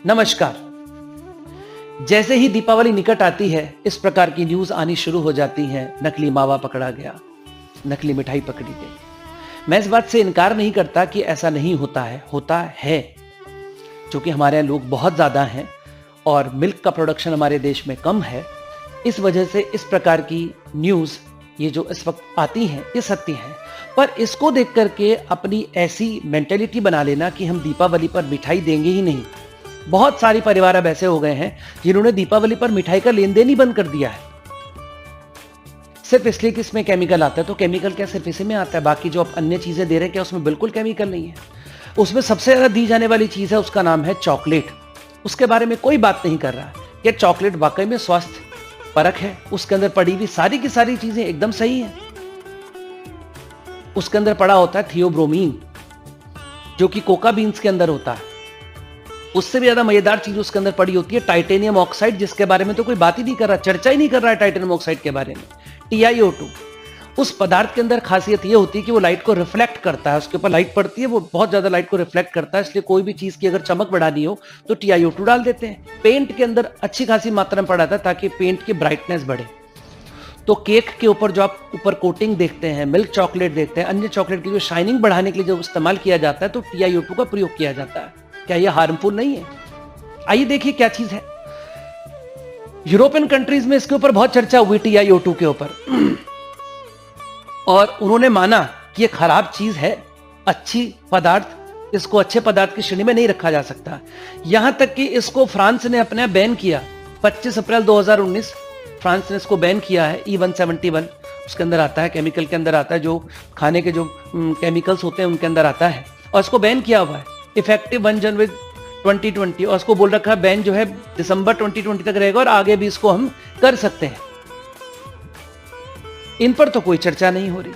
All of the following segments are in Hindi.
नमस्कार। जैसे ही दीपावली निकट आती है, इस प्रकार की न्यूज आनी शुरू हो जाती हैं। नकली मावा पकड़ा गया, नकली मिठाई पकड़ी गई। मैं इस बात से इनकार नहीं करता कि ऐसा नहीं होता है, क्योंकि हमारे यहाँ लोग बहुत ज्यादा हैं और मिल्क का प्रोडक्शन हमारे देश में कम है। इस वजह से इस प्रकार की न्यूज ये जो इस वक्त आती हैं, ये सत्य हैं। पर इसको देख करके अपनी ऐसी मेंटेलिटी बना लेना कि हम दीपावली पर मिठाई देंगे ही नहीं। बहुत सारे परिवार अब ऐसे हो गए हैं जिन्होंने दीपावली पर मिठाई का लेन देन ही बंद कर दिया है, सिर्फ इसलिए कि इसमें केमिकल आता है। तो केमिकल क्या सिर्फ इसी में आता है? बाकी जो आप अन्य चीजें दे रहे हैं, क्या उसमें बिल्कुल केमिकल नहीं है? उसमें सबसे ज्यादा दी जाने वाली चीज है, उसका नाम है चॉकलेट। उसके बारे में कोई बात नहीं कर रहा है कि चॉकलेट वाकई में स्वास्थ्य परक है। उसके अंदर पड़ी हुई सारी की सारी चीजें एकदम सही है। उसके अंदर पड़ा होता है थियोब्रोमीन, जो कि कोका बीन्स के अंदर होता है। उससे भी ज्यादा मजेदार चीज उसके अंदर पड़ी होती है टाइटेनियम ऑक्साइड, जिसके बारे में तो कोई बात ही नहीं कर रहा, चर्चा ही नहीं कर रहा है टाइटेनियम ऑक्साइड के बारे में। TiO2 उस पदार्थ के अंदर खासियत ये होती है कि वो लाइट को रिफ्लेक्ट करता है। उसके ऊपर लाइट पड़ती है, वो बहुत ज्यादा लाइट को रिफ्लेक्ट करता है। इसलिए कोई भी चीज की अगर चमक बढ़ानी हो तो TiO2 डाल देते हैं। पेंट के अंदर अच्छी खासी मात्रा में पड़ा था ताकि पेंट की ब्राइटनेस बढ़े। तो केक के ऊपर जो आप ऊपर कोटिंग देखते हैं, मिल्क चॉकलेट देखते हैं, अन्य चॉकलेट की जो शाइनिंग बढ़ाने के लिए जो इस्तेमाल किया जाता है, तो TiO2 का प्रयोग किया जाता है। क्या ये हार्मफुल नहीं है? आइए देखिए क्या चीज है। यूरोपियन कंट्रीज में इसके ऊपर बहुत चर्चा हुई TiO2 के ऊपर, और उन्होंने माना कि ये खराब चीज है, अच्छी पदार्थ, इसको अच्छे पदार्थ की श्रेणी में नहीं रखा जा सकता। यहां तक कि इसको फ्रांस ने अपने बैन किया। 25 अप्रैल 2019 फ्रांस ने इसको बैन किया है। E171 उसके अंदर आता है, केमिकल के अंदर आता है, जो खाने के जो केमिकल्स होते हैं उनके अंदर आता है, और इसको बैन किया हुआ है इफेक्टिव 1 जनवरी 2020। और उसको बोल रखा है बैन जो है दिसंबर 2020 तक रहेगा, और आगे भी इसको हम कर सकते हैं। इन पर तो कोई चर्चा नहीं हो रही।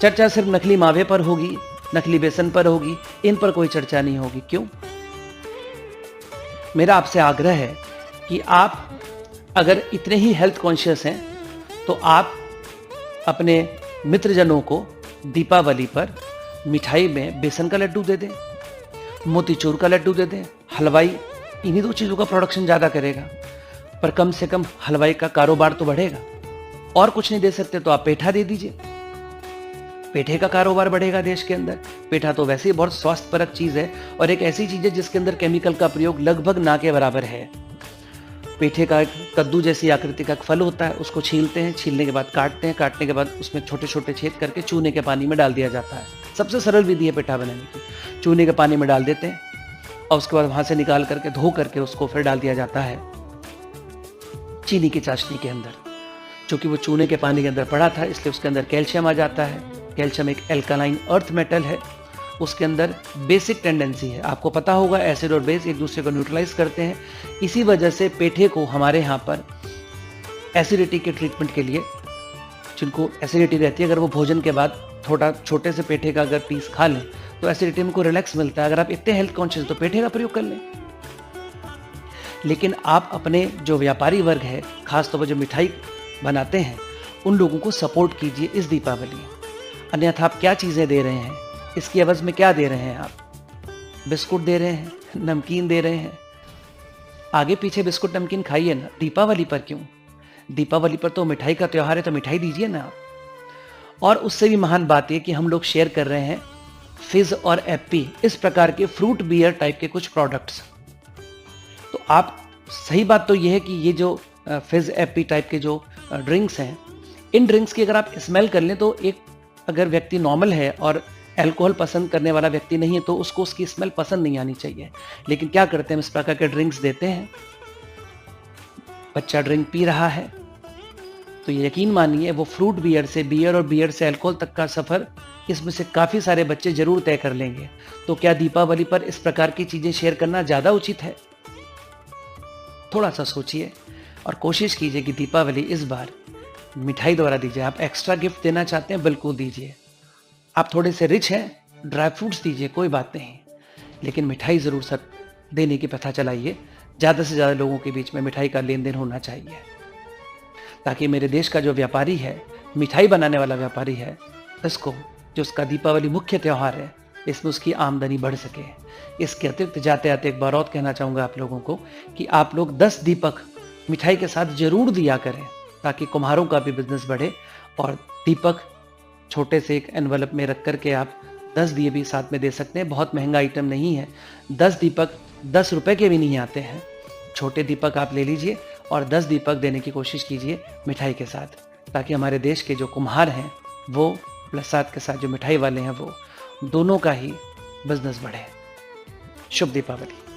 चर्चा सिर्फ नकली मावे पर होगी, नकली बेसन पर होगी, इन पर कोई चर्चा नहीं होगी। क्यों? मेरा आपसे आग्रह है कि आप अगर इतने ही हेल्थ कॉन्शियस हैं तो आप अपने मित्रजनों को दीपावली पर मिठाई में बेसन का लड्डू दे दें, मोतीचूर का लड्डू दे दें। हलवाई इन्हीं दो चीज़ों का प्रोडक्शन ज़्यादा करेगा, पर कम से कम हलवाई का कारोबार तो बढ़ेगा। और कुछ नहीं दे सकते तो आप पेठा दे दीजिए, पेठे का कारोबार बढ़ेगा देश के अंदर। पेठा तो वैसे ही बहुत स्वास्थ्यपरक चीज़ है, और एक ऐसी चीज़ है जिसके अंदर केमिकल का प्रयोग लगभग ना के बराबर है। पेठे का एक कद्दू जैसी आकृति का एक फल होता है, उसको छीलते हैं, छीलने के बाद काटते हैं, काटने के बाद उसमें छोटे छोटे छेद करके चूने के पानी में डाल दिया जाता है। सबसे सरल विधि है पेठा बनाने की। चूने के पानी में डाल देते हैं, और उसके बाद वहां से निकाल करके धो करके उसको फिर डाल दिया जाता है चीनी की चाशनी के अंदर। चूंकि वो चूने के पानी के अंदर पड़ा था, इसलिए उसके अंदर कैल्शियम आ जाता है। कैल्शियम एक एल्कालाइन अर्थ मेटल है, उसके अंदर बेसिक टेंडेंसी है। आपको पता होगा एसिड और बेस एक दूसरे को न्यूट्रलाइज करते हैं। इसी वजह से पेठे को हमारे यहाँ पर एसिडिटी के ट्रीटमेंट के लिए, जिनको एसिडिटी रहती है, अगर वो भोजन के बाद थोड़ा छोटे से पेठे का अगर पीस खा लें तो एसिडिटी में को रिलैक्स मिलता है। अगर आप इतने हेल्थ कॉन्शियस तो पेठे का प्रयोग कर लें। लेकिन आप अपने जो व्यापारी वर्ग है, खासतौर पर जो मिठाई बनाते हैं, उन लोगों को सपोर्ट कीजिए इस दीपावली। अन्यथा आप क्या चीज़ें दे रहे हैं, इसकी एवज में क्या दे रहे हैं? आप बिस्कुट दे रहे हैं, नमकीन दे रहे हैं। आगे पीछे बिस्कुट नमकीन खाइए ना, दीपावली पर क्यों? दीपावली पर तो मिठाई का त्योहार है, तो मिठाई दीजिए ना आप। और उससे भी महान बात यह कि हम लोग शेयर कर रहे हैं फिज और एप्पी, इस प्रकार के फ्रूट बियर टाइप के कुछ प्रोडक्ट्स। तो आप, सही बात तो यह है कि ये जो फिज एप्पी टाइप के जो ड्रिंक्स हैं, इन ड्रिंक्स की अगर आप स्मेल कर लें तो एक अगर व्यक्ति नॉर्मल है और अल्कोहल पसंद करने वाला व्यक्ति नहीं है तो उसको उसकी स्मेल पसंद नहीं आनी चाहिए। लेकिन क्या करते हैं, इस प्रकार के ड्रिंक्स देते हैं, बच्चा ड्रिंक पी रहा है तो ये यकीन मानिए वो फ्रूट बियर से, बियर और बियर से अल्कोहल तक का सफर इसमें से काफी सारे बच्चे जरूर तय कर लेंगे। तो क्या दीपावली पर इस प्रकार की चीजें शेयर करना ज्यादा उचित है? थोड़ा सा सोचिए और कोशिश कीजिए कि दीपावली इस बार मिठाई द्वारा दीजिए। आप एक्स्ट्रा गिफ्ट देना चाहते हैं, बिल्कुल दीजिए। आप थोड़े से रिच हैं, ड्राई फ्रूट्स दीजिए, कोई बात नहीं, लेकिन मिठाई ज़रूर सर देने की प्रथा चलाइए। ज़्यादा से ज़्यादा लोगों के बीच में मिठाई का लेन देन होना चाहिए, ताकि मेरे देश का जो व्यापारी है, मिठाई बनाने वाला व्यापारी है, इसको, जो उसका दीपावली मुख्य त्यौहार है, इसमें उसकी आमदनी बढ़ सके। इसके अतिरिक्त जाते-जाते एक बार और कहना चाहूँगा आप लोगों को कि आप लोग 10 दीपक मिठाई के साथ ज़रूर दिया करें, ताकि कुम्हारों का भी बिज़नेस बढ़े और दीपक छोटे से एक एनवेलप में रख कर के आप 10 दिए भी साथ में दे सकते हैं। बहुत महँगा आइटम नहीं है। 10 दीपक ₹10 के भी नहीं आते हैं। छोटे दीपक आप ले लीजिए और 10 दीपक देने की कोशिश कीजिए मिठाई के साथ, ताकि हमारे देश के जो कुम्हार हैं वो प्लस साथ के साथ जो मिठाई वाले हैं वो दोनों का ही बिज़नेस बढ़े। शुभ दीपावली।